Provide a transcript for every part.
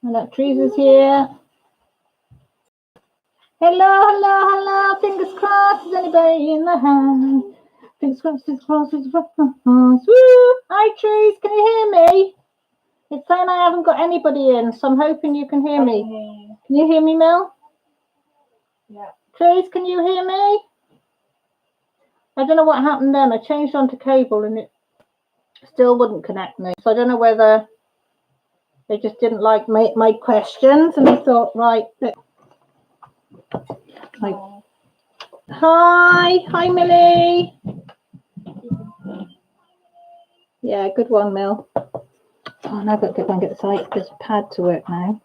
Look, Teresa's here. Hello. Fingers crossed. Is anybody in the house? Fingers crossed, fingers crossed, fingers crossed. Woo! Hi, Trees. Can you hear me? It's saying I haven't got anybody in, so I'm hoping you can hear me. Can you hear me, Mel? Yeah. Trees, can you hear me? I don't know what happened then. I changed onto cable and it still wouldn't connect me. So I don't know whether they just didn't like my questions and they thought, right. Hi, Millie. Yeah, good one, Mel. Oh, now I've got to go and get this pad to work now.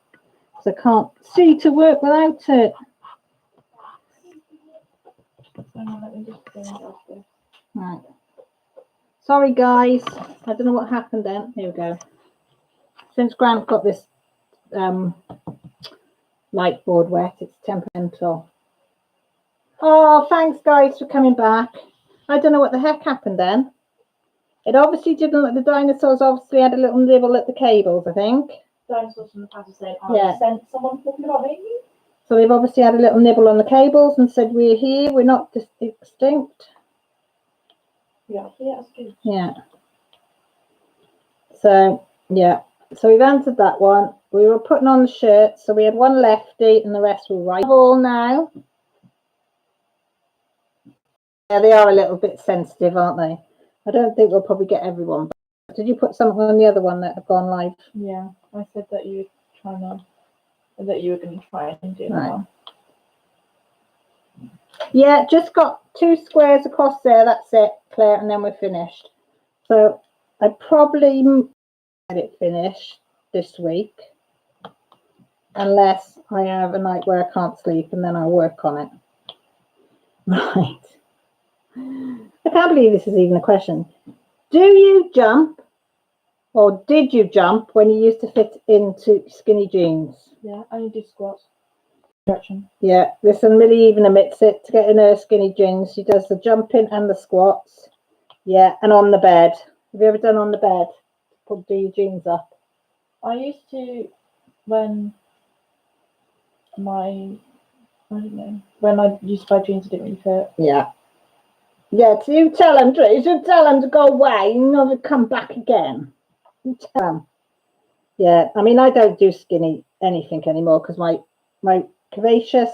Because I can't see to work without it. Right. Sorry, guys. I don't know what happened then. Here we go. Since Grant got this light board wet, it's temperamental. Oh, thanks, guys, for coming back. I don't know what the heck happened then. It obviously didn't look, the dinosaurs obviously had a little nibble at the cables, I think. Dinosaurs from the past are saying, I sent someone talking about me. So they've obviously had a little nibble on the cables and said, we're here, we're not extinct. Yeah, that's good. Yeah. So, yeah. So we've answered that one. We were putting on the shirts, so we had one lefty and the rest were right. All now. Yeah, they are a little bit sensitive, aren't they? I don't think we'll probably get everyone. But did you put something on the other one that have gone live? Yeah, I said that you were going to try and do that. Yeah, just got 2 squares across there. That's it, Claire, and then we're finished. So I probably get it finished this week, unless I have a night where I can't sleep, and then I'll work on it. Right. I can't believe this is even a question. Do you jump, or did you jump when you used to fit into skinny jeans? Yeah, I only do squats. Yeah, listen, Millie even admits it. To get in her skinny jeans, she does the jumping and the squats. Yeah, and on the bed. Have you ever done on the bed? Do your jeans up? I used to when I used to buy jeans that didn't really fit. Yeah. Yeah, so you tell them, you tell them to go away and never come back again. You tell them. Yeah, I mean, I don't do skinny anything anymore because my curvaceous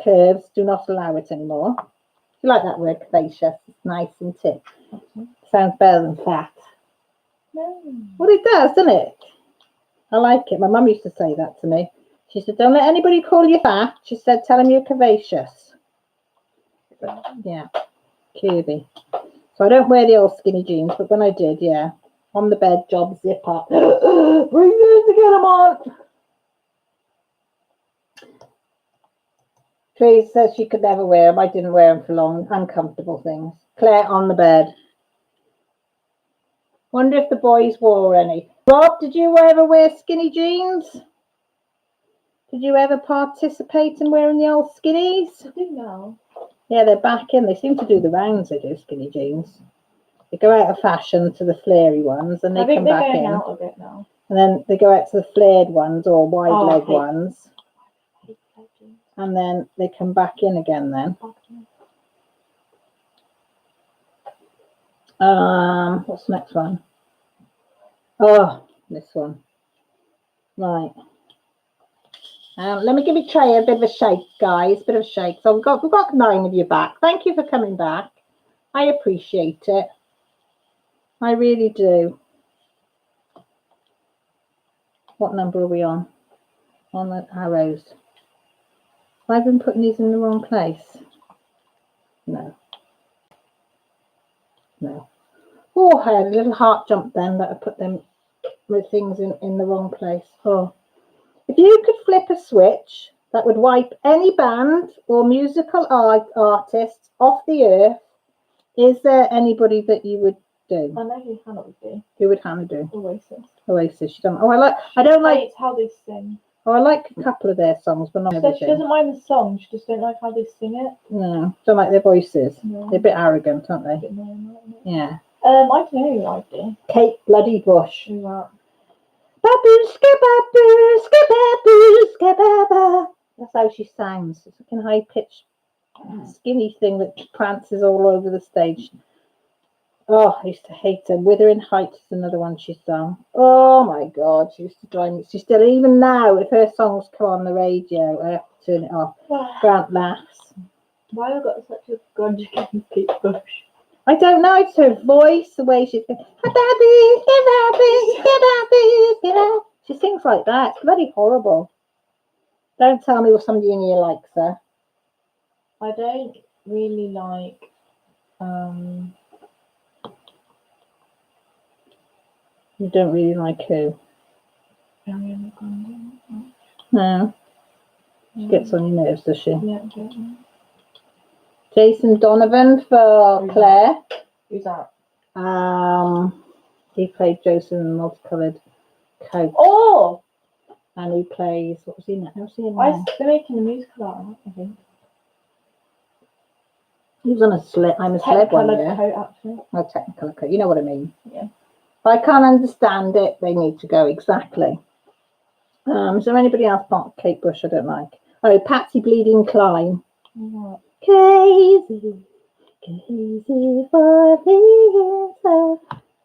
curves do not allow it anymore. You like that word, curvaceous? It's nice and thick. Sounds better than fat. No. Well, it does, doesn't it? I like it. My mum used to say that to me. She said, don't let anybody call you fat. She said, tell them you're curvaceous. Yeah, Kirby. So I don't wear the old skinny jeans, but when I did, yeah. On the bed, job, zip up. Breathe in to get them on. Trace says she could never wear them. I didn't wear them for long. Uncomfortable things. Claire on the bed. Wonder if the boys wore any. Rob, did you ever wear skinny jeans? Did you ever participate in wearing the old skinnies? I do now. Yeah, they're back in. They seem to do the rounds, they do, skinny jeans. They go out of fashion to the flary ones and they come back in. I think they're going out a bit now. And then they go out to the flared ones or wide leg ones. And then they come back in again then. What's the next one? Oh, this one. Right. Let me give you Trey a bit of a shake, guys. Bit of a shake. So we've got 9 of you back. Thank you for coming back. I appreciate it. I really do. What number are we on? On the arrows. Have I been putting these in the wrong place? No. No. Oh, I had a little heart jump then that I put them with things in the wrong place. Oh. If you could flip a switch that would wipe any band or musical artist off the earth, is there anybody that you would do? I know who Hannah would do. Who would Hannah do? Oasis. She don't. Oh, I don't like how they sing. Oh, I like a couple of their songs, but not everything. She doesn't mind the song. She just don't like how they sing it. No, don't like their voices. No. They're a bit arrogant, aren't they? A bit annoying, yeah. I don't know who I'd do. Kate Bloody Bush. Who's that? Babushka, babushka, That's how she sounds. It's like a high-pitched, skinny thing that prances all over the stage. Oh, I used to hate her. Wuthering Heights is another one she sung. Oh my God, she used to drive me. She still, even now, if her songs come on the radio, I have to turn it off. Grant laughs. Why have I got such a grudge against Kate Bush? I don't know. It's her voice, the way she's going. She sings like that. It's bloody horrible. Don't tell me somebody in here likes her. I don't really like. You don't really like who? Ariana Grande. No. She gets on your nerves, does she? Yeah, definitely. Jason Donovan for Claire. Who's that? He played Joseph in Multicoloured Coat. Oh! And he plays, what was he in? Who's he in now? They're making a musical out of it, I think. He was on a sled. I'm a sled one year. Coat, actually. Oh, Technicolor Coat. You know what I mean? Yeah. If I can't understand it, they need to go exactly. Is there anybody else apart from Kate Bush I don't like? Oh, Patsy Bleeding Cline. What? Crazy, crazy for the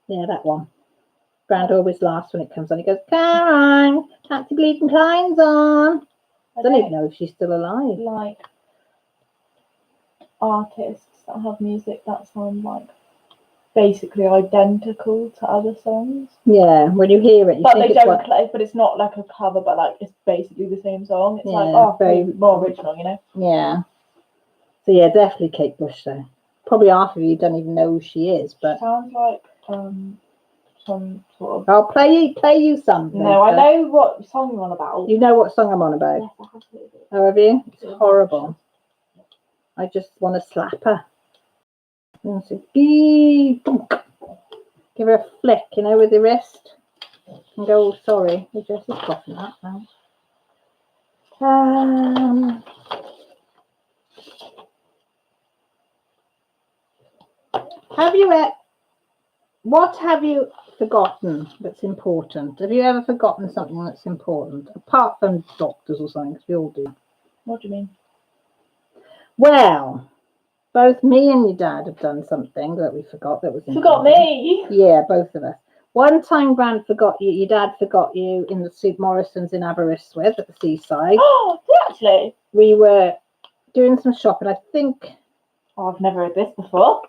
yeah, that one. Brand always laughs when it comes on. He goes, "Come on, Patsy Bleeding Cline's on." I don't even know if she's still alive. Like artists that have music that sound like basically identical to other songs. Yeah, when you hear it, you but think they it's don't play. But it's not like a cover, but like it's basically the same song. It's like very more original, you know. Yeah. So yeah, definitely Kate Bush though. Probably half of you don't even know who she is, but sounds like some sort of. I'll play you something. No, I know what song you're on about. You know what song I'm on about? Yes, I have heard it. Oh, have you? It's horrible. I just want to slap her. And say, give her a flick, you know, with the wrist, and go, "Oh, sorry, we just coughing that now." What have you forgotten that's important? Have you ever forgotten something that's important, apart from doctors or something? Because we all do. What do you mean? Well, both me and your dad have done something that we forgot that was important. Forgot me? Yeah, both of us. One time, Grant forgot you. Your dad forgot you in the St. Morrison's in Aberystwyth at the seaside. Oh, actually. We were doing some shopping. I think. Oh, I've never heard this before.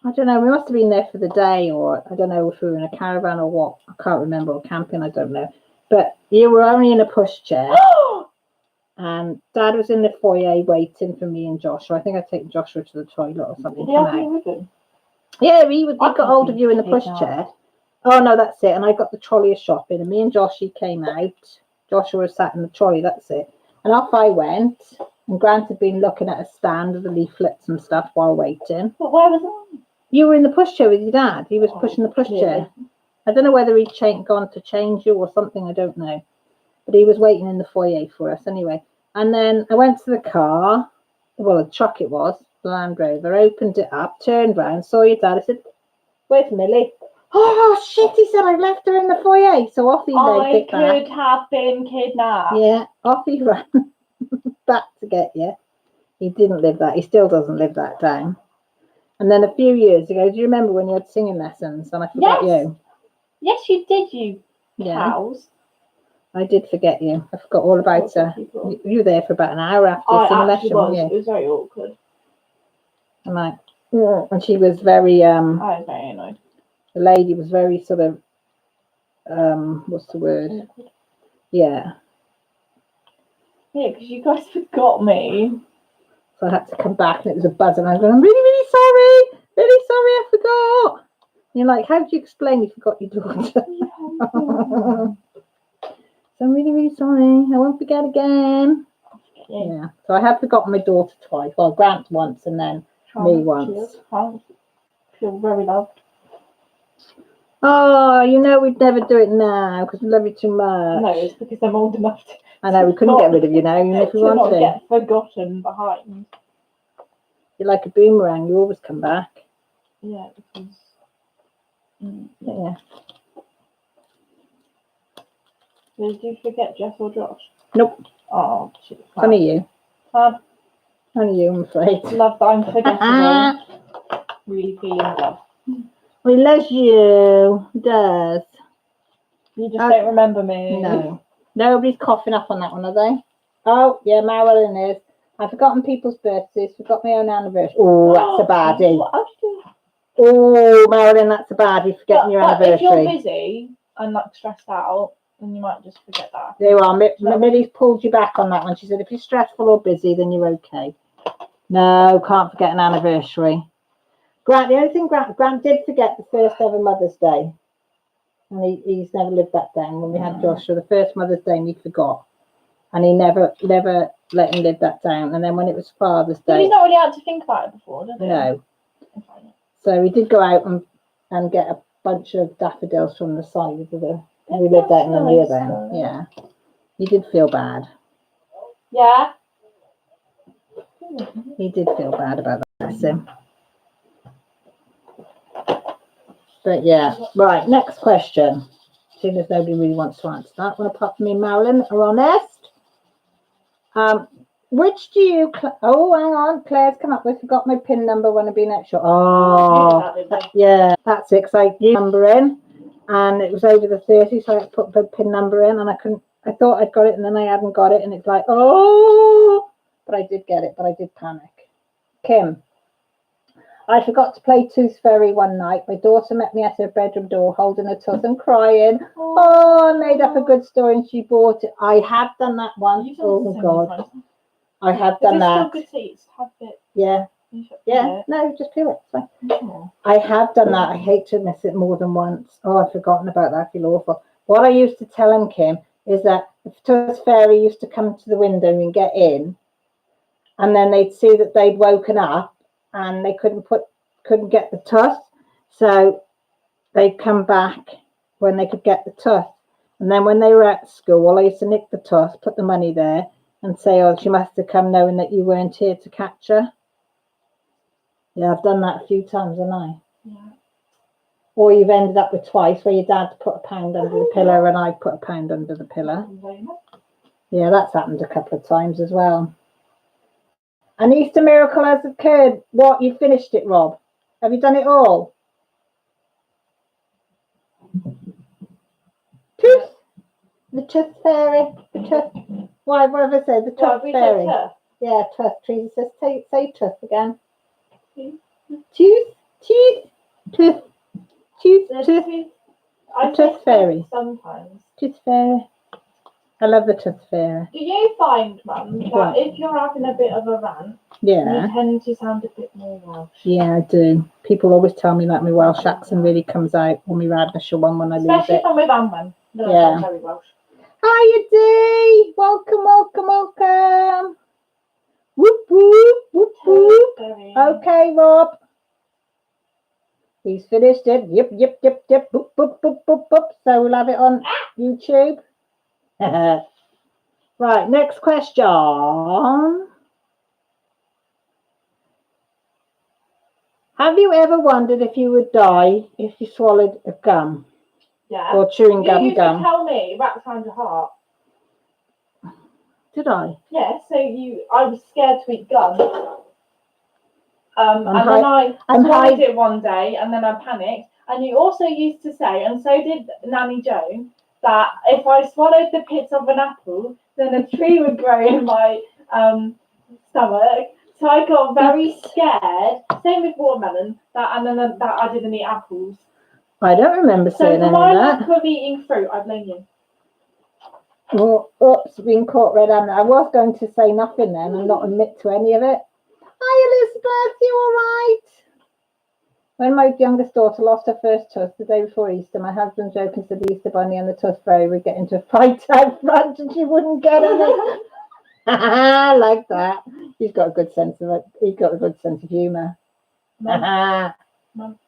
I don't know. We must have been there for the day, or I don't know if we were in a caravan or what. I can't remember. Or camping. I don't know. But you were only in a pushchair. And Dad was in the foyer waiting for me and Joshua. I think I'd taken Joshua to the toilet or something. Did he help you with him? Yeah, he got hold of you in the pushchair. Oh, no, that's it. And I got the trolley of shopping. And me and Joshy came out. Joshua was sat in the trolley. That's it. And off I went. And Grant had been looking at a stand of the leaflets and stuff while waiting. But where was I? You were in the pushchair with your dad. He was pushing the pushchair. Yeah. I don't know whether he'd gone to change you or something. I don't know. But he was waiting in the foyer for us anyway. And then I went to the car. Well, a truck it was. The Land Rover. Opened it up. Turned round. Saw your dad. I said, "Where's Millie?" "Oh, shit," he said. "I've left her in the foyer." So off he legged it back. I could have been kidnapped. Yeah. Off he ran back to get you. He didn't live that. He still doesn't live that down. And then a few years ago, do you remember when you had singing lessons and I forgot you? Yes, you did, you cows. I did forget you. I forgot all about her. You were there for about an hour after the singing lesson, weren't you? It was very awkward. I'm like, and she was very I was very annoyed. The lady was very sort of what's the word? Awkward. Yeah. Yeah, because you guys forgot me. So I had to come back and it was a buzz and I was going, "I'm really, really sorry. Really sorry I forgot." And you're like, "How do you explain you forgot your daughter?" "So I'm really, really sorry. I won't forget again." Yeah. So I have forgotten my daughter twice. Well, Grant once and then me once. I feel very loved. Oh, we'd never do it now because we love you too much. No, it's because I'm old enough to. I know, we couldn't get rid of you now, even if we wanted to. Get forgotten behind. You're like a boomerang. You always come back. Yeah, because. Yeah. Did you forget Jess or Josh? Nope. Oh, shit. It's only you. Fab. Only you, I'm afraid. Love that I'm forgettable. Really feeling love. We love you. He does. You just don't remember me. No. Nobody's coughing up on that one, are they? Oh, yeah, Marilyn is. I've forgotten people's birthdays. Forgot my own anniversary. Oh, that's a baddie. What else do you... Oh, Marilyn, that's a baddie. Forgetting your anniversary. If you're busy and like stressed out, then you might just forget that. There you are. Millie's pulled you back on that one. She said, if you're stressful or busy, then you're okay. No, can't forget an anniversary. Grant, the only thing Grant did forget the first ever Mother's Day. And he's never lived that down. When we had Joshua, the first Mother's Day, he forgot. And he never let him live that down. And then when it was Father's Day... But he's not really had to think about it before, does he? No. So we did go out and get a bunch of daffodils from the side of the... We lived out in the near then. Yeah. He did feel bad. Yeah. He did feel bad about that, bless him. But yeah. Right, next question. Seeing as nobody really wants to answer that one apart from me and Marilyn are honest. Which do you... Oh, hang on. Claire's come up with... Forgot my PIN number when I've been at shop. Oh, yeah. That's it. Because I used number in. And it was over the 30, so I put the PIN number in. And I thought I'd got it, and then I hadn't got it. And it's like, oh... But I did get it, but I did panic. Kim. I forgot to play Tooth Fairy one night. My daughter met me at her bedroom door holding a tooth and crying. Oh, I made up a good story and she bought it. I have done that once. Oh, God. I have done that. Yeah. Yeah. No, just peel it. It's fine. I have done that. I hate to miss it more than once. Oh, I've forgotten about that. I feel awful. What I used to tell him, Kim, is that the Tooth Fairy used to come to the window and get in. And then they'd see that they'd woken up and they couldn't get the tooth. So they'd come back when they could get the tooth. And then when they were at school, I used to nick the tooth, put the money there and say, oh, she must have come knowing that you weren't here to catch her. Yeah, I've done that a few times, haven't I? Yeah. Or you've ended up with twice where your dad put £1 under the pillow and I put £1 under the pillow. Yeah, that's happened a couple of times as well. An Easter miracle has occurred. What? You finished it, Rob? Have you done it all? Tooth. The Tooth Fairy. The Tooth. What have I said? The Tooth Fairy. Yeah, Tooth. Teresa says, say Tooth again. Tooth. Teeth. Tooth. Tooth. Tooth. Tooth Fairy. Sometimes. Tooth Fairy. I love the Tooth Fairy. Do you find, Mum, that if you're having a bit of a rant, you tend to sound a bit more Welsh? Yeah, I do. People always tell me that my Welsh accent really comes out, or my Radnishire one when I lose it. Especially if I'm with Anwen. Yeah. Very Welsh. Hiya, Dee! Welcome, welcome, welcome. Whoop, whoop, whoop, whoop. Okay, Rob. He's finished it. Yep, yep, yep, yep. Boop, boop, boop, boop, boop. So we'll have it on YouTube. Right, next question. Have you ever wondered if you would die if you swallowed a gum? Yeah. Or chewing gum? You used to tell me wrapped around your heart. Did I? Yeah, so I was scared to eat gum. And then I swallowed it one day and then I panicked. And you also used to say, and so did Nanny Joan, that if I swallowed the pits of an apple, then a tree would grow in my stomach. So I got very scared. Same with watermelon. That I didn't eat apples. I don't remember saying any of that. So for my lack of eating fruit, I blame you. Well, oops, being caught red-handed. I was going to say nothing then and not admit to any of it. Hi, Elizabeth. You all right? When my youngest daughter lost her first tooth the day before Easter, my husband joking said the Easter Bunny and the Tooth Fairy would get into a fight out front and she wouldn't get any. I like that. He's got a good sense of it. He's got a good sense of humour. Mum.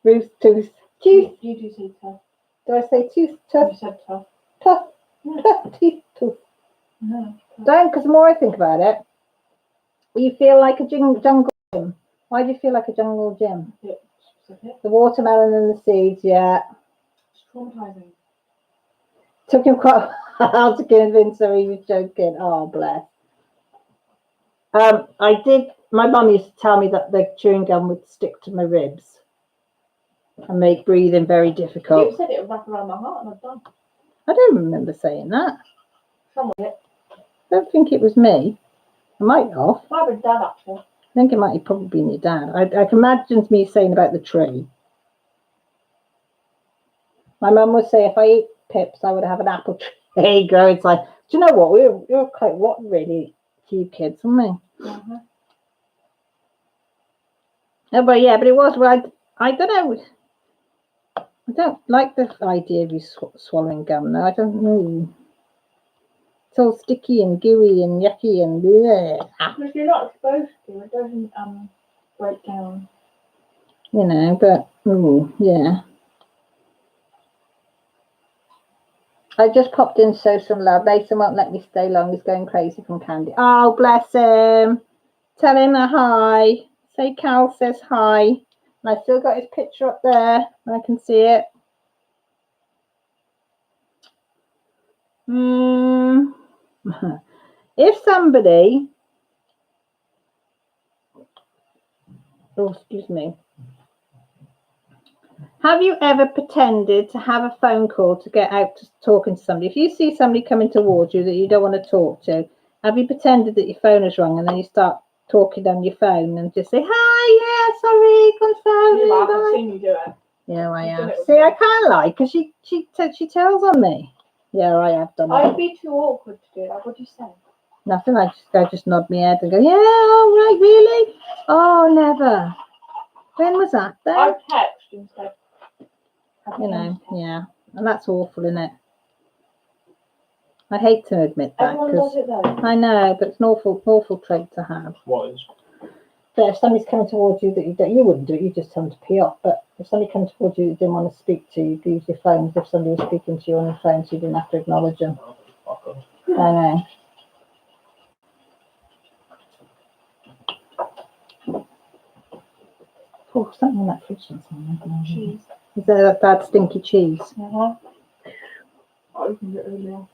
Ruth, tooth. You do say tooth. Do I say tooth? Tooth. You said tooth. Tooth. Tooth. Teeth. Tooth. No. Don't, because the more I think about it, you feel like a jungle gym. Why do you feel like a jungle gym? The watermelon and the seeds, yeah. It's traumatizing. Took him quite How to convince her he was joking. Oh, bless. My mum used to tell me that the chewing gum would stick to my ribs and make breathing very difficult. You said it would wrap around my heart and I've done. I don't remember saying that. Somewhere. I don't think it was me. I might have. Might have been Dad, actually. I think it might have probably been your dad. I can imagine me saying about the tree. My mum would say if I eat pips, I would have an apple tree growing. It's like, do you know what? We were quite rotten, really, few kids, weren't we? Mm-hmm. Oh, but yeah, but it was. Well, I don't know. I don't like the idea of you swallowing gum. No, I don't know. It's all sticky and gooey and yucky and bleh. Because you're not exposed to it, doesn't break down. You know, but yeah. I just popped in so some love. Mason won't let me stay long. He's going crazy from candy. Oh, bless him. Tell him a hi. Say Cal says hi. And I still got his picture up there. I can see it. If somebody, oh, excuse me. Have you ever pretended to have a phone call to get out to talking to somebody? If you see somebody coming towards you that you don't want to talk to, have you pretended that your phone is wrong and then you start talking on your phone and just say, hi, yeah, sorry, confirm. I've seen you do it. Yeah, I have. See, I kind of like because she tells on me. Yeah, I have done it. I'd be too awkward to do that. What do you say? Nothing. I just nod my head and go, yeah, all right, really? Oh, never. When was that then? I text instead. You know, yeah, and that's awful, isn't it? I hate to admit that. Everyone does it though. I know, but it's an awful trait to have. What is? So if somebody's coming towards you that you wouldn't do it, you just tell them to pee off. But if somebody comes towards you that you didn't want to speak to, you use your phone. If somebody was speaking to you on your phone, so you didn't have to acknowledge them. I know. Oh, something in that fridge. Cheese. Is that bad stinky cheese? I opened it earlier.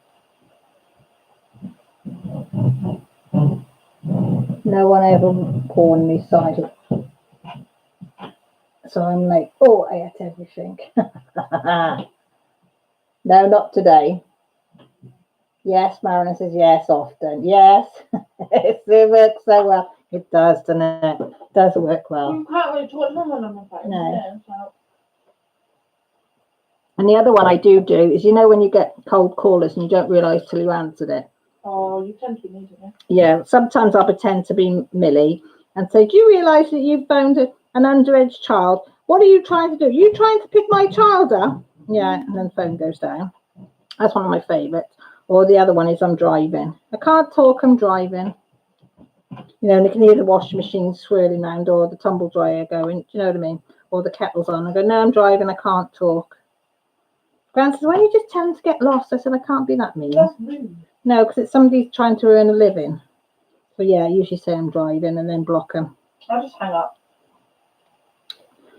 No one ever warned me cider. So I'm like, oh, I ate everything. No, not today. Yes, Marina says yes often. Yes, it works so well. It does, doesn't it? It does work well. You can't really talk to someone on the phone. No. Yeah, so. And the other one I do is, you know, when you get cold callers and you don't realise till you answered it. Oh, you tend to be needing it. Yeah, sometimes I'll pretend to be Millie and say, do you realise that you've phoned an underage child? What are you trying to do? Are you trying to pick my child up? Yeah, and then the phone goes down. That's one of my favourites. Or the other one is I'm driving. I can't talk, I'm driving. You know, and you can hear the washing machine swirling around or the tumble dryer going, do you know what I mean? Or the kettle's on. I go, no, I'm driving, I can't talk. Gran says, why don't you just tell them to get lost? I said, I can't be that mean. That's rude. No, because it's somebody trying to earn a living. So yeah, I usually say I'm driving and then block them. I'll just hang up.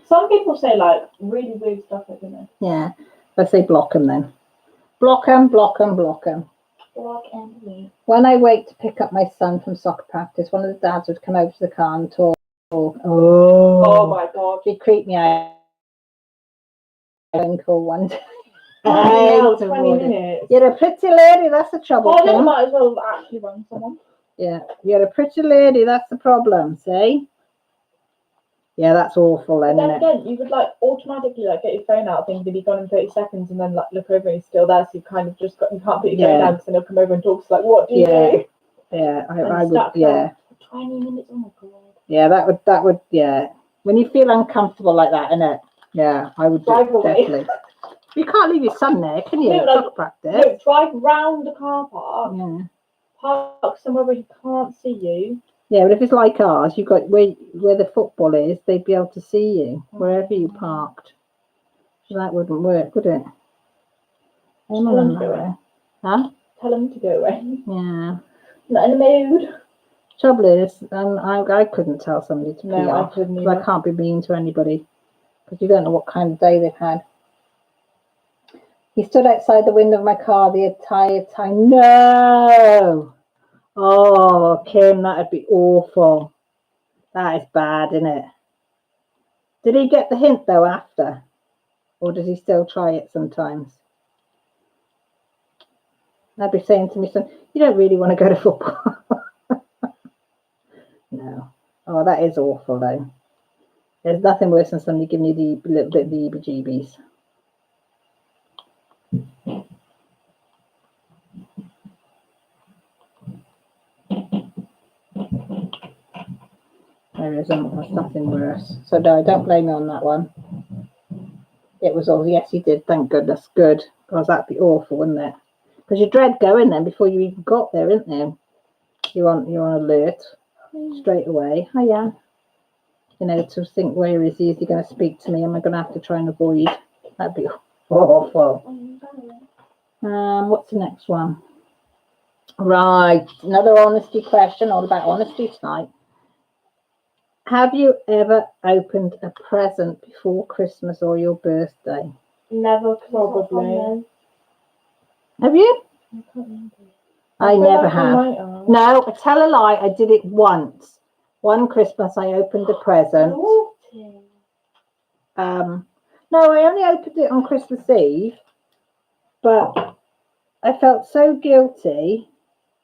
Some people say like really weird stuff, like, don't they? Yeah, I say block them then. Block them, block them, block them. Block and delete. When I wait to pick up my son from soccer practice, one of the dads would come over to the car and talk. Oh my God. He creeped me out. Phone call one day. Oh, 20 minutes. You're a pretty lady, that's the trouble. Oh, I might as well actually run someone. Yeah, you're a pretty lady, that's the problem, see? Yeah, that's awful then, But then isn't it? again, you would like automatically like get your phone out, think he'll be gone in 30 seconds, and then like look over and he's still there, so you kind of just got, you can't put your phone down because then he'll come over and talk. So like, what do you do? Yeah, I And would, yeah. 20 minutes, oh my God. Yeah, that would, yeah. When you feel uncomfortable like that, innit? Yeah, I would Drive away. definitely. You can't leave your son there, can you? No, Soccer like, practice. no, drive round the car park, Yeah. park somewhere where he can't see you. Yeah, but if it's like ours, you've got where the football is, they'd be able to see you wherever you parked. So that wouldn't work, would it? Tell him to go away. Huh? Tell him to go away. Yeah. Not in the mood. Trouble is, I couldn't tell somebody to pee off. I couldn't because I can't be mean to anybody because you don't know what kind of day they've had. He stood outside the window of my car the entire time. No! Oh, Kim, that'd be awful. That is bad, isn't it? Did he get the hint, though, after? Or does he still try it sometimes? I'd be saying to me, son, you don't really want to go to football. No. Oh, that is awful, though. There's nothing worse than somebody giving you the little bit of the heebie-jeebies. There isn't. There's nothing worse. So no, don't blame me on that one. It was all, yes, he did. Thank goodness. Good. Because that'd be awful, wouldn't it? Because you dread going then before you even got there, isn't you? You're on alert straight away. Hiya. You know, to think, where is he? Is he going to speak to me? Am I going to have to try and avoid? That'd be awful. What's the next one? Right. Another honesty question, all about honesty tonight. Have you ever opened a present before Christmas or your birthday? Never, probably. Have you? I never have. No, I tell a lie. I did it once. One Christmas, I opened a present. No, I only opened it on Christmas Eve, but I felt so guilty.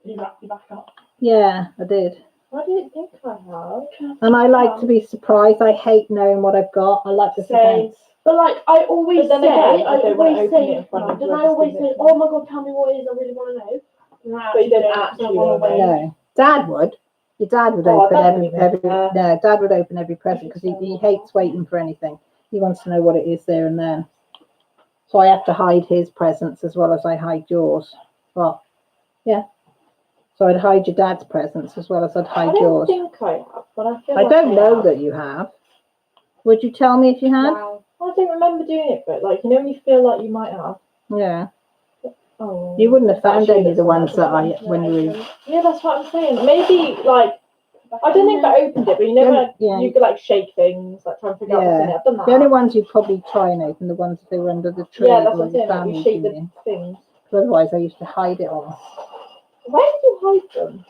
You wrapped your back up? Yeah, I did. I didn't think I have. And I like to be surprised. I hate knowing what I've got. I like to say. But like I always say, oh my god, tell me what it is. I really want to know. But you don't actually want to know. No, Dad would. Your dad would open every Dad would open every present because he hates waiting for anything. He wants to know what it is there and then. So I have to hide his presents as well as I hide yours. Well, yeah. So I'd hide your dad's presents as well as I'd hide yours. I don't think I have, but I feel I don't know that you have. Would you tell me if you had? Wow. I don't remember doing it, but like, you know when you feel like you might have. Yeah. Oh. You wouldn't have found any of the ones that when you were. Yeah, that's what I'm saying. Maybe like I don't think I opened it, but you know when you could like shake things, like try and figure out what's in it. I've done that. The only ones you'd probably try and open the ones if they were under the tree. Yeah, that's what I'm saying. Like, you shake the things. Otherwise, I used to hide it on. Where did you hide them?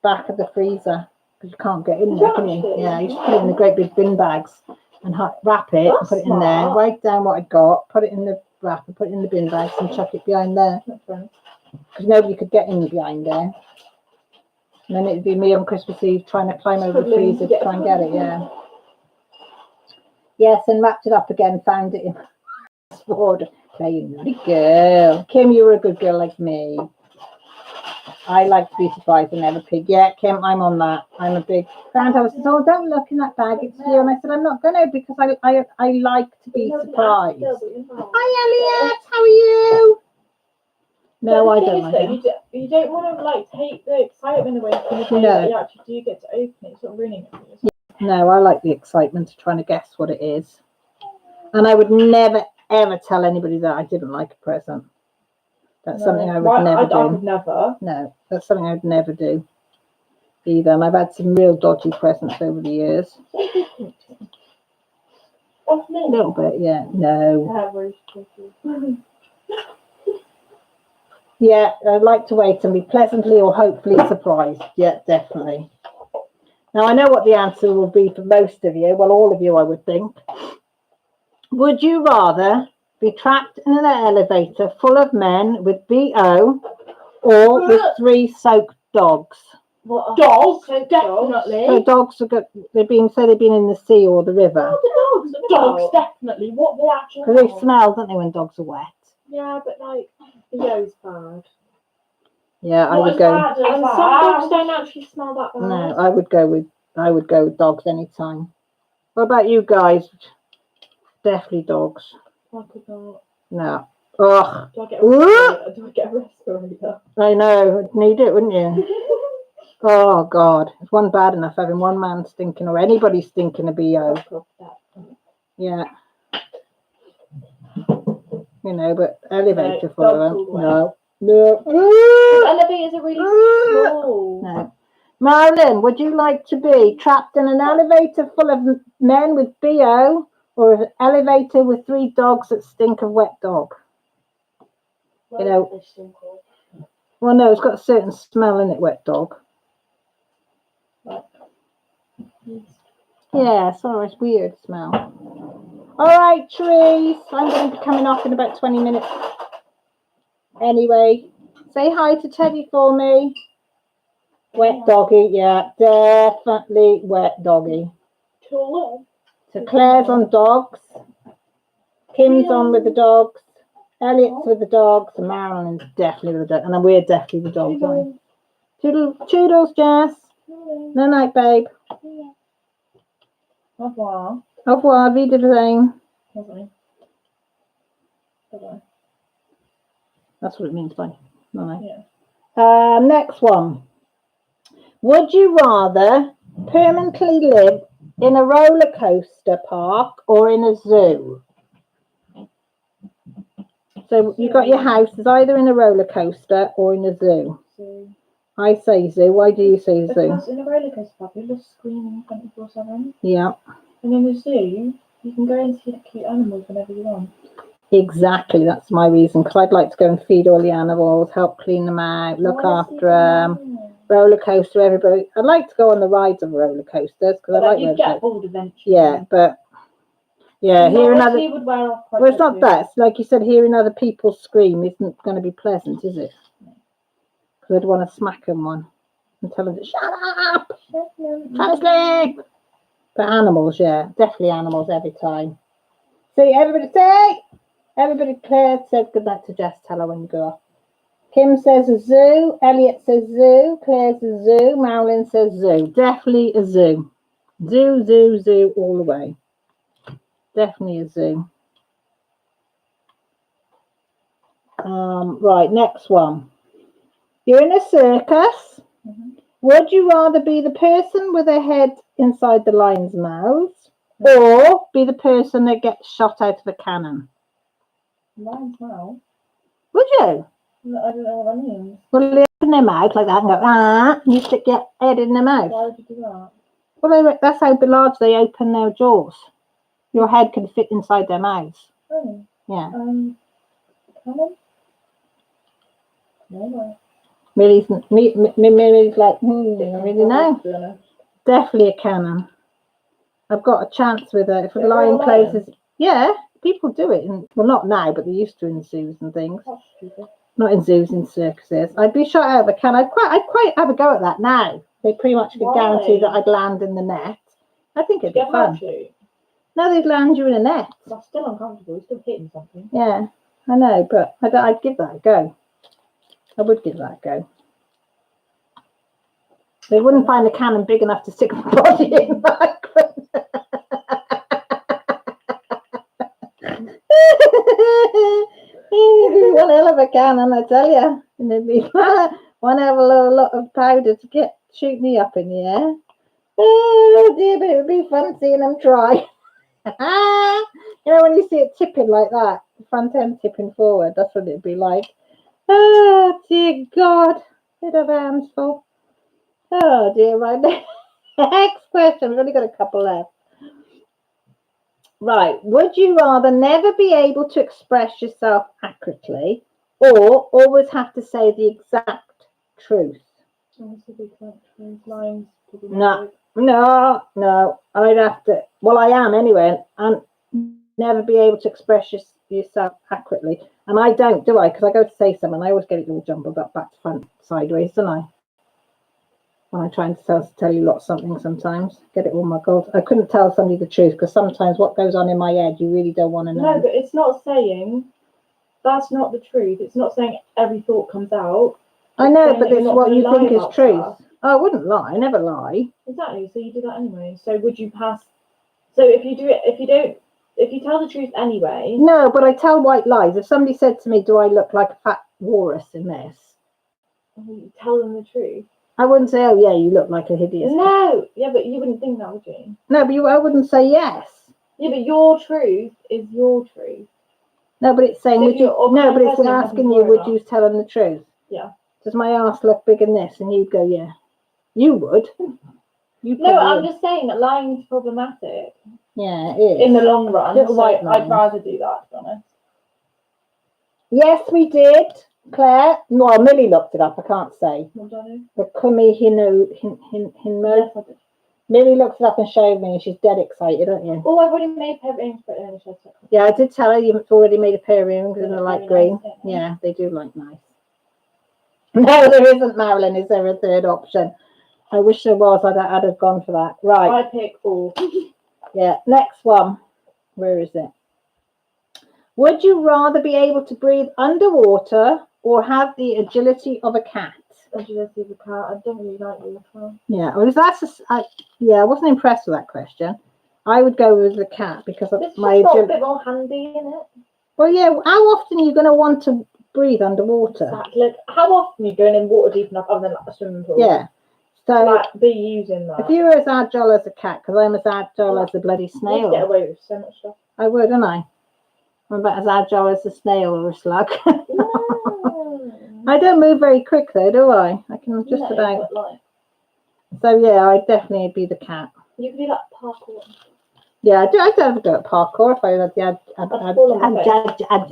Back of the freezer, because you can't get in there, can you? Yeah, I used to put it in the great big bin bags and wrap it and put it in there, write down what I got, put it in the wrap and put it in the bin bags and chuck it behind there. Because nobody could get in behind there. And then it'd be me on Christmas Eve trying to climb over the freezer to try and get it, yeah. Yes, and wrapped it up again, found it in the sword. There you naughty girl. Kim, you were a good girl like me. I like to be surprised and never pig. Yeah, Kim, I'm on that. I'm a big fan. I was said, oh, don't look in that bag. It's you. And I said, I'm not going to because I like to be surprised. Hi, Elliot. How are you? No, I don't like it. You don't want to like take the excitement away from the day that you actually do get to open it. It's not ruining it. No, I like the excitement of trying to guess what it is. And I would never, ever tell anybody that I didn't like a present. That's something I would never do. I would never. No, that's something I'd never do either. And I've had some real dodgy presents over the years. A little bit, yeah. No. Yeah, I'd like to wait and be pleasantly or hopefully surprised. Yeah, definitely. Now, I know what the answer will be for most of you. Well, all of you, I would think. Would you rather be trapped in an elevator full of men with BO or with 3 soaked dogs? What, dogs? Definitely. So dogs are good. They've been in the sea or the river. Oh, the dogs definitely. What the actual? Because they smell, don't they, when dogs are wet? Yeah, but like BO's bad. Yeah, I would go. And some dogs don't actually smell that bad. No, I would go with dogs anytime. What about you guys? Definitely dogs. I could not. No. Ugh. Do I get a respirator? I know. I'd need it, wouldn't you? Oh, God. It's one bad enough having one man stinking or anybody stinking a BO. Yeah. You know, but elevator full of them. No. Elevators are really small. No. Marilyn, would you like to be trapped in an elevator full of men with BO or an elevator with 3 dogs that stink of wet dog? You know, well, no, it's got a certain smell in it, wet dog. Yeah, sorry, it's weird smell. All right, trees. I'm going to be coming off in about 20 minutes. Anyway, say hi to Teddy for me. Wet doggy, yeah, definitely wet doggy. So Claire's on dogs. Kim's on with the dogs. Elliot's with the dogs. And Marilyn's definitely with the dogs. And we're definitely the dogs. Toodles, Jess. No night, babe. Au revoir. Au revoir, vie de rien. That's what it means, bye. No, no. Yeah. Next one. Would you rather permanently live in a roller coaster park or in a zoo? So you've got your house is either in a roller coaster or in a zoo. I say zoo. Why do you say zoo? Because in a roller coaster park, you're just screaming 24/7. Yeah. And in the zoo, you can go and see the cute animals whenever you want. Exactly. That's my reason. Because I'd like to go and feed all the animals, help clean them out, look after them. Roller coaster, everybody. I'd like to go on the rides of roller coasters because I like roller get bored eventually. Yeah, but yeah, hearing other. Would wear off Well, it's not that. Like you said, hearing other people scream isn't going to be pleasant, is it? Because I'd want to smack them one and tell them to shut up, try to sleep. But animals, yeah, definitely animals every time. See, everybody say. Everybody, Claire said good night to Jess. Tell her when you go off. Kim says a zoo. Elliot says zoo. Claire's a zoo. Marilyn says zoo. Definitely a zoo. Zoo, zoo, zoo all the way. Definitely a zoo. Right, next one. You're in a circus. Would you rather be the person with a head inside the lion's mouth or be the person that gets shot out of a cannon? Lion's mouth? Would you? I don't know what that means. Well, they open their mouth like that and go, and you stick your head in their mouth. Why would you do that? Well, that's how large they open their jaws. Your head can fit inside their mouths. Oh. Yeah. Cannon? No. Millie's like, I really know. Definitely a cannon. I've got a chance with it. If a lion closes, yeah, people do it. Well, not now, but they used to in zoos and things. That's stupid. Not in zoos, in circuses. I'd be shot out of a cannon. I'd quite have a go at that now. They pretty much could guarantee that I'd land in the net. I think it'd be fun. No, they'd land you in a net. That's still uncomfortable. You're still hitting something. Yeah, I know, but I'd give that a go. I would give that a go. They wouldn't find a cannon big enough to stick my body in. One hell of a cannon, I tell you. And it'd be one hell of a lot of powder to shoot me up in the air. Oh dear, but it would be fun seeing them try. You know, when you see it tipping like that, the front end tipping forward, that's what it'd be like. Oh dear God, bit of hands full. Oh dear, right. Next question. We've only got a couple left. Right. Would you rather never be able to express yourself accurately or always have to say the exact truth? No. I'd have to. Well, I am anyway, and never be able to express yourself accurately. And I don't, do I? Because I go to say something, I always get it all jumbled up, back to front, sideways, don't I? When I'm trying to tell you lots of something, sometimes get it all muddled. I couldn't tell somebody the truth because sometimes what goes on in my head, you really don't want to know. No, but it's not saying that's not the truth. It's not saying every thought comes out. I know, but it's what you think is truth. Oh, I wouldn't lie. I never lie. Exactly. So you do that anyway. So would you pass? So if you do it, if you tell the truth anyway. No, but I tell white lies. If somebody said to me, "Do I look like a fat walrus in this?" You tell them the truth. I wouldn't say, "Oh yeah, you look like a hideous." No, yeah, but you wouldn't think that, would you? No, but I wouldn't say yes. Yeah, but your truth is your truth. No, but it's saying, but it's asking you, would you tell them the truth? Yeah. Does my ass look big in this? And you'd go, yeah. You would. No, I'm just saying that lying is problematic. Yeah, it is. In the long run, so I'd rather do that, to be honest. Yes, we did, Claire. Well, Millie looked it up. I can't say. What did I do? The Kumi Hinu. Yes, I did. Millie looked it up and showed me, and she's dead excited, aren't you? Oh, I've already made a pair of earrings, but then it's Yeah, I did tell her you've already made a pair of earrings in the light green. Nice, yeah, they do look nice. No, there isn't, Marilyn. Is there a third option? I wish there was. I'd have gone for that. Right. I pick all. Yeah, next one. Where is it? Would you rather be able to breathe underwater or have the agility of a cat? Agility of a cat. I don't really like water. Yeah, well, I wasn't impressed with that question. I would go with the cat because of it's my agility. A bit more handy, isn't it? Well, yeah. How often are you going to want to breathe underwater? Exactly. Like, how often are you going in water deep enough other than like a swimming pool? Yeah. So like, be using that. If you were as agile as a cat, because I'm as agile as a bloody snail. You'd get away with so much stuff. I would, wouldn't I? I'm about as agile as a snail or a slug. I don't move very quick though, do I? I can just about. Like, so yeah, I'd definitely be the cat. You could do like parkour. Yeah, I'd have to go at parkour if I had the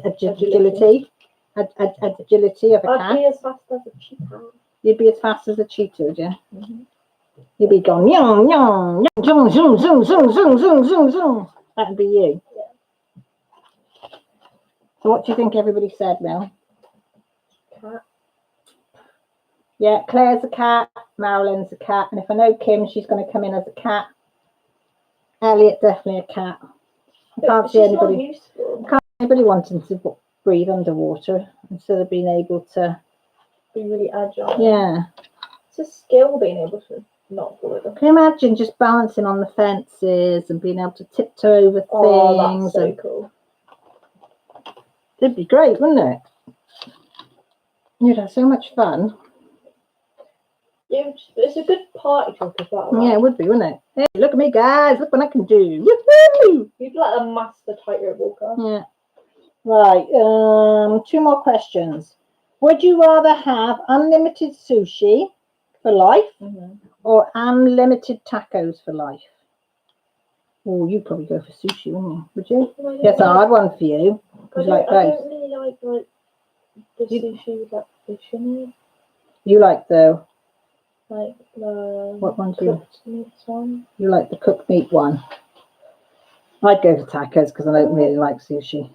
agility of a cat. I'd be as fast as a cheetah. You'd be as fast as a cheetah, would you? Mm-hmm. You'd be going yong yong yong zoom zoom zoom zoom zoom zoom zoom zoom. That'd be you. Yeah. So what do you think everybody said, Mel? Cat. Yeah, Claire's a cat, Marilyn's a cat, and if I know Kim, she's going to come in as a cat. Elliot, definitely a cat. I can't see anybody. Wanting to breathe underwater instead of being able to be really agile. Yeah, it's a skill being able to not fall over. Can you imagine just balancing on the fences and being able to tiptoe over things? Oh, that's so cool. It'd be great, wouldn't it? You'd have so much fun. Yeah, it's a good party trick as well. Right? Yeah, it would be, wouldn't it? Hey, look at me, guys. Look what I can do. Woo-hoo! You'd like a master tightrope walker. Yeah. Right. 2 more questions. Would you rather have unlimited sushi for life or unlimited tacos for life? Oh, you'd probably go for sushi, wouldn't you? Would you? Yes, I had one for you. I don't really like the sushi with like fish in it. You like the what one do cooked meat one? You like the cooked meat one? I'd go for tacos because I don't really like sushi.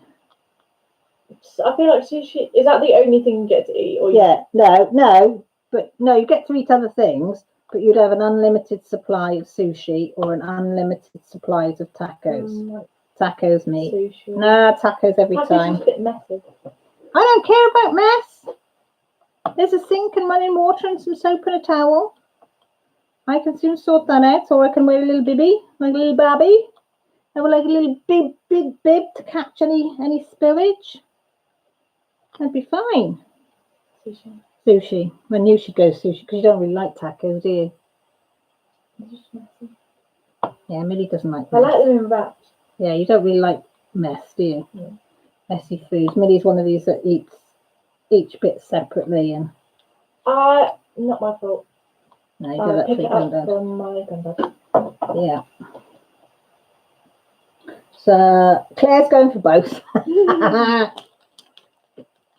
I feel like sushi is that the only thing you get to eat? Or no, you get to eat other things, but you'd have an unlimited supply of sushi or an unlimited supplies of tacos. Tacos meat. Sushi. Nah, tacos every time. Tacos is a bit messy. I don't care about mess. There's a sink and running water and some soap and a towel. I can soon sort that out, or I can wear a little bibby, like a little babby. Have like a little big bib to catch any spillage. That'd be fine. Sushi. When you should go sushi because you don't really like tacos, do you? Yeah, Millie doesn't like mess. I like them in wraps. Yeah, you don't really like mess, do you? Yeah. Messy foods. Millie's one of these that eats each bit separately and. Not my fault. No, you do that pick for it up from my granddad. Yeah. So Claire's going for both.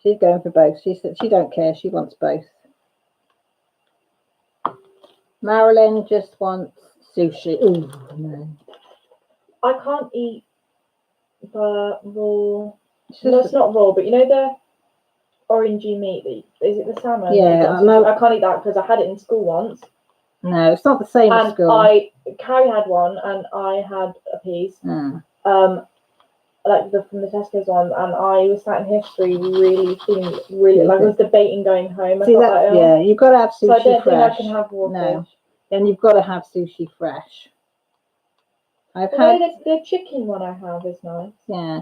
She's going for both. She said she don't care. She wants both. Marilyn just wants sushi. Ooh, no. I can't eat the raw. No, it's not raw, but you know the orangey meat. Is it the salmon? Yeah, I can't eat that because I had it in school once. No, it's not the same as school. Carrie had one, and I had a piece. Like from the Tesco's one, and I was sat in history really like I was debating going home. See that? Yeah, you've got to have sushi so I don't fresh. think I can have raw fish. And you've got to have sushi fresh. The chicken one I have is nice. Yeah,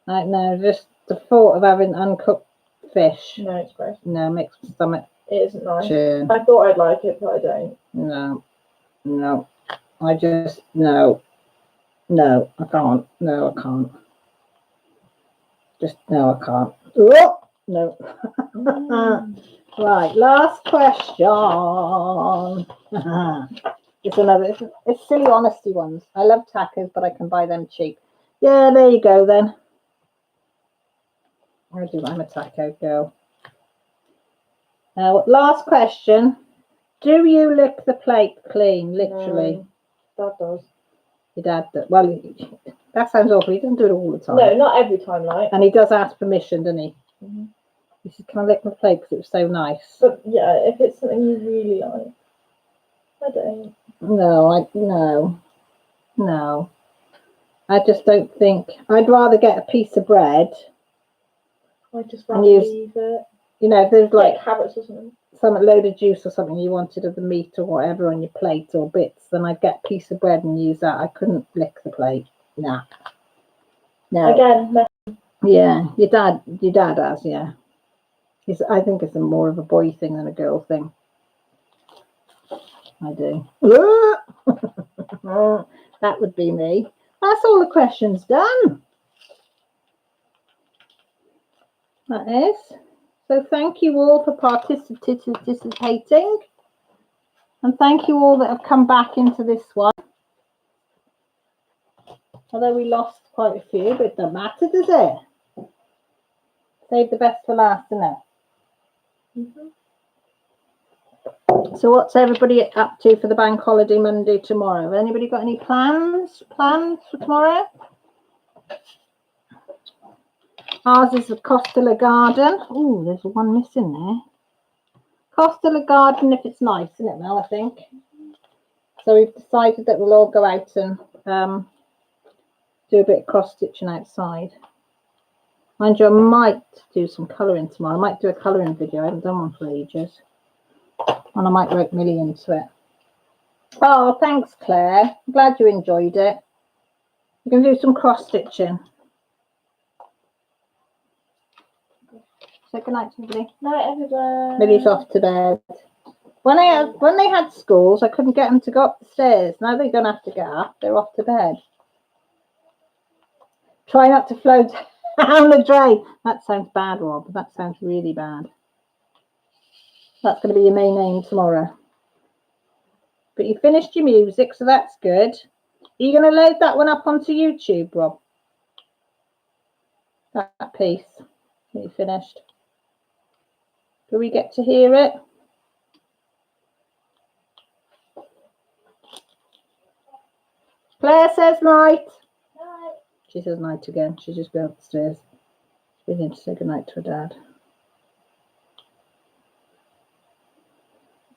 I know. Just the thought of having uncooked fish. No, it's gross. No, makes my stomach. It isn't nice. Churn. I thought I'd like it, but I don't. No. I just no. No, I can't. No, I can't. Just no, I can't. Oh, no. Right, last question. It's silly honesty ones. I love tacos, but I can buy them cheap. Yeah, there you go then. I'm a taco girl. Now, last question. Do you lick the plate clean, literally? No, Dad does. Your dad does. Well, that sounds awful. He doesn't do it all the time. No, not every time, like. And he does ask permission, doesn't he? Mm-hmm. He says, can I lick my plate because it was so nice? But yeah, if it's something you really like, I don't. No. I just don't think. I'd rather get a piece of bread. I just rather leave it. You know, if there's like carrots or something. Some load of juice or something you wanted of the meat or whatever on your plate or bits, then I'd get a piece of bread and use that. I couldn't lick the plate. Nah. No. Again, yeah, your dad has, yeah. I think it's more of a boy thing than a girl thing. I do. That would be me. That's all the questions done. That is. So thank you all for participating. And thank you all that have come back into this one. Although we lost quite a few, but it doesn't matter, does it? Save the best for last, isn't it? Mm-hmm. So what's everybody up to for the bank holiday Monday tomorrow? Have anybody got any plans for tomorrow? Ours is the Costello Garden. Oh, there's one missing there. Costello Garden, if it's nice, isn't it, Mel, I think? So we've decided that we'll all go out and do a bit of cross-stitching outside. Mind you, I might do some colouring tomorrow. I might do a colouring video. I haven't done one for ages. And I might rope Millie into it. Oh, thanks, Claire. I'm glad you enjoyed it. We're going to do some cross-stitching. So good night, everybody. Night, everybody. Millie's off to bed. When they had schools, I couldn't get them to go up the stairs. Now they don't have to get up. They're off to bed. Try not to float down the drain. That sounds bad, Rob. That sounds really bad. That's going to be your main aim tomorrow. But you finished your music, so that's good. Are you going to load that one up onto YouTube, Rob? That piece that you finished. Do we get to hear it? Claire says night. Night. She says night again. She's just going upstairs. She's going to say goodnight to her dad.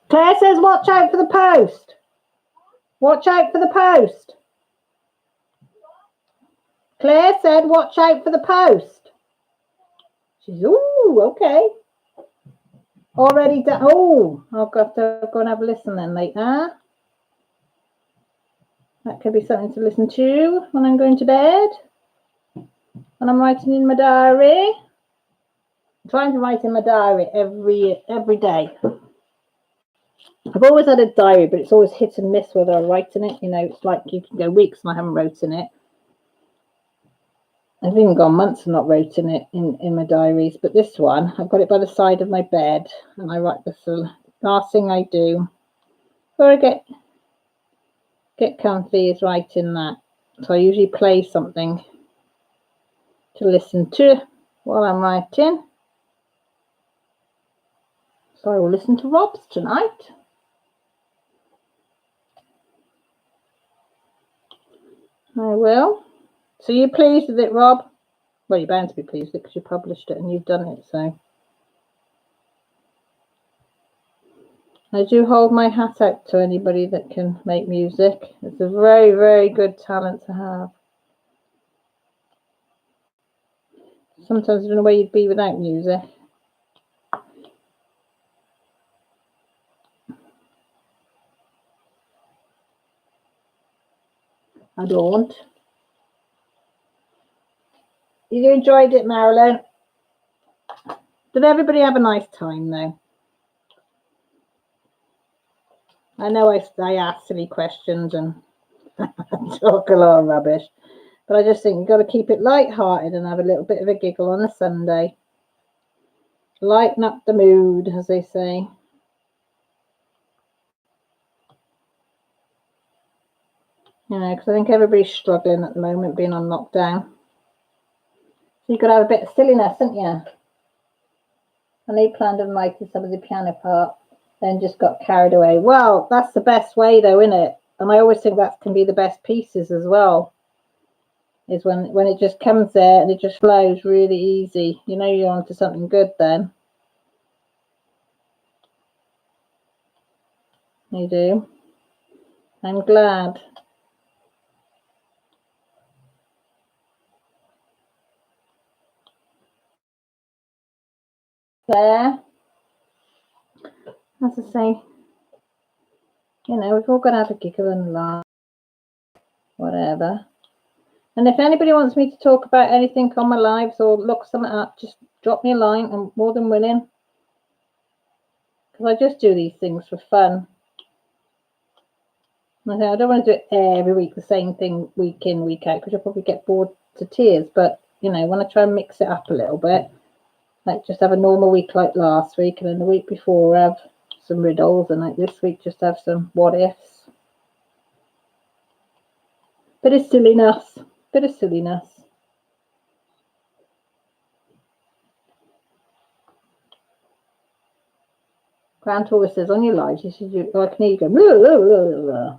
Claire says watch out for the post. Watch out for the post. Claire said watch out for the post. She's, ooh, okay. Already done. Oh, I'll have to go and have a listen then later. That could be something to listen to when I'm going to bed. When I'm writing in my diary. I'm trying to write in my diary every day. I've always had a diary, but it's always hit and miss whether I write in it. You know, it's like you can go weeks and I haven't wrote in it. I've even gone months and not wrote in it in my diaries. But this one, I've got it by the side of my bed, and I write the last thing I do before I get comfy is writing that. So I usually play something to listen to while I'm writing. So I will listen to Rob's tonight. I will. So you pleased with it, Rob? Well, you're bound to be pleased with it because you published it and you've done it, so. I do hold my hat out to anybody that can make music. It's a very, very good talent to have. Sometimes I don't know where you'd be without music. I don't. You enjoyed it, Marilyn? Did everybody have a nice time, though? I know I ask silly questions and talk a lot of rubbish, but I just think you've got to keep it light-hearted and have a little bit of a giggle on a Sunday. Lighten up the mood, as they say. You know, because I think everybody's struggling at the moment, being on lockdown. You got to have a bit of silliness, haven't you? And they planned on writing some of the piano part, then just got carried away. Well, that's the best way though, isn't it? And I always think that can be the best pieces as well, is when it just comes there and it just flows really easy. You know you're onto something good then. You do. I'm glad. There. As I say, you know, we've all got to have a giggle and laugh, whatever. And if anybody wants me to talk about anything on my lives or look something up, just drop me a line. I'm more than willing. Because I just do these things for fun. I don't want to do it every week, the same thing week in, week out, because you'll probably get bored to tears. But, you know, when I try and mix it up a little bit, like just have a normal week like last week, and then the week before have some riddles, and like this week just have some what ifs. Bit of silliness. Bit of silliness. Grant always says on your lives, he says, I can hear you go, blah, blah, blah, blah.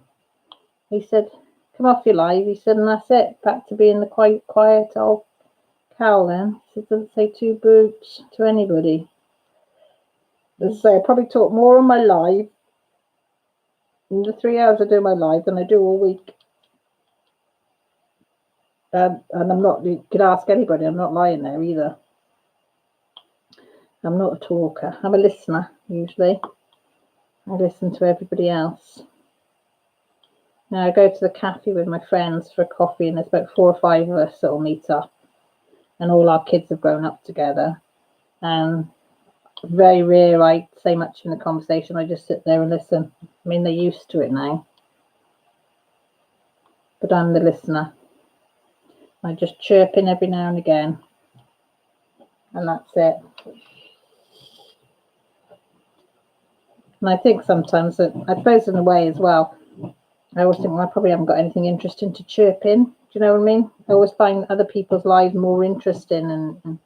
He said, come off your live. He said, and that's it. Back to being the quiet old cow then. He said, doesn't say two boots to anybody. Let's say I probably talk more on my live in the 3 hours I do my live than I do all week. And I'm not, you could ask anybody, I'm not lying there either. I'm not a talker. I'm a listener, usually. I listen to everybody else. Now, I go to the cafe with my friends for a coffee, and there's about 4 or 5 of us that will meet up. And all our kids have grown up together. And very rare I say much in the conversation. I just sit there and listen. I mean, they're used to it now. But I'm the listener. I just chirp in every now and again. And that's it. And I think sometimes that, I suppose in a way as well, I always think, well, I probably haven't got anything interesting to chirp in. Do you know what I mean? I always find other people's lives more interesting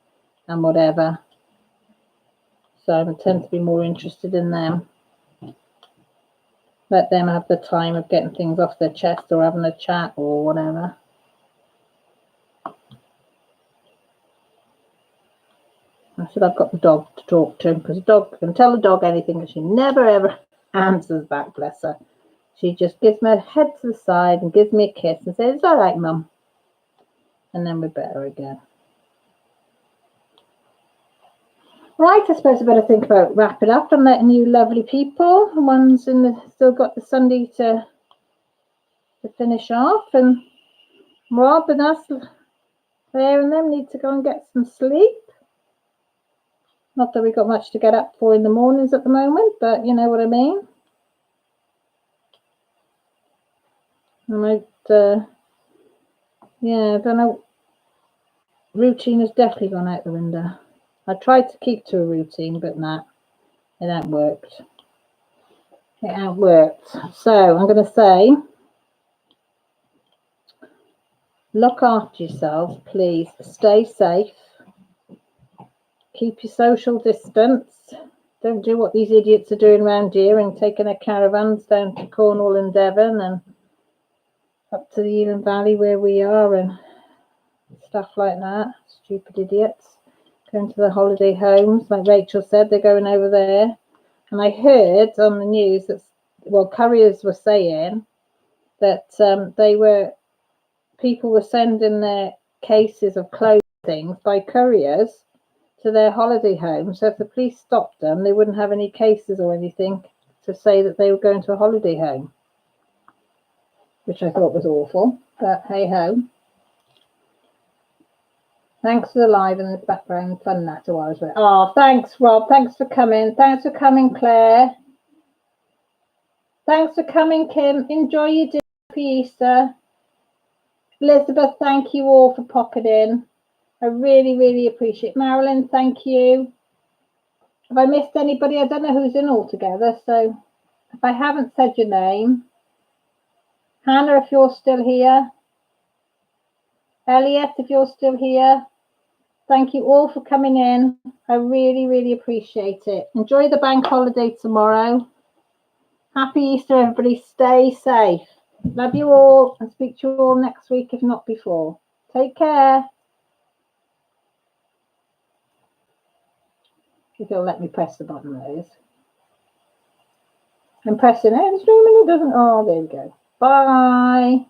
and whatever. So I tend to be more interested in them. Let them have the time of getting things off their chest or having a chat or whatever. I said I've got the dog to talk to, because the dog can tell the dog anything, and she never ever answers back, bless her. She just gives me a head to the side and gives me a kiss and says, it's all right, Mum. And then we're better again. Right, I suppose I better think about wrapping up and letting you lovely people, the ones in the still got the Sunday to finish off, and Rob and us, Claire and them, need to go and get some sleep. Not that we've got much to get up for in the mornings at the moment, but you know what I mean. I might, yeah, I don't know. Routine has definitely gone out the window. I tried to keep to a routine, but nah, it ain't worked. It ain't worked. So I'm going to say, look after yourselves, please. Stay safe. Keep your social distance. Don't do what these idiots are doing around here and taking their caravans down to Cornwall and Devon and up to the Elan Valley where we are and stuff like that. Stupid idiots. Going to the holiday homes. Like Rachel said, they're going over there. And I heard on the news that, well, couriers were saying that people were sending their cases of clothing by couriers to their holiday home. So if the police stopped them, they wouldn't have any cases or anything to say that they were going to a holiday home, which I thought was awful, but hey ho. Thanks for the live in the background fun natter while I was there. Oh, thanks, Rob. Thanks for coming. Thanks for coming, Claire. Thanks for coming, Kim. Enjoy your day. Happy Easter. Elizabeth, thank you all for popping in. I really, really appreciate it. Marilyn, thank you. Have I missed anybody? I don't know who's in altogether, so if I haven't said your name, Hannah, if you're still here, Elliot, if you're still here, Thank you all for coming in. I really, really appreciate it. Enjoy the bank holiday tomorrow. Happy Easter, everybody. Stay safe. Love you all and speak to you all next week, if not before. Take care. If you'll let me press the button, that is. I'm pressing it, it's streaming, it doesn't. Oh, there we go. Bye.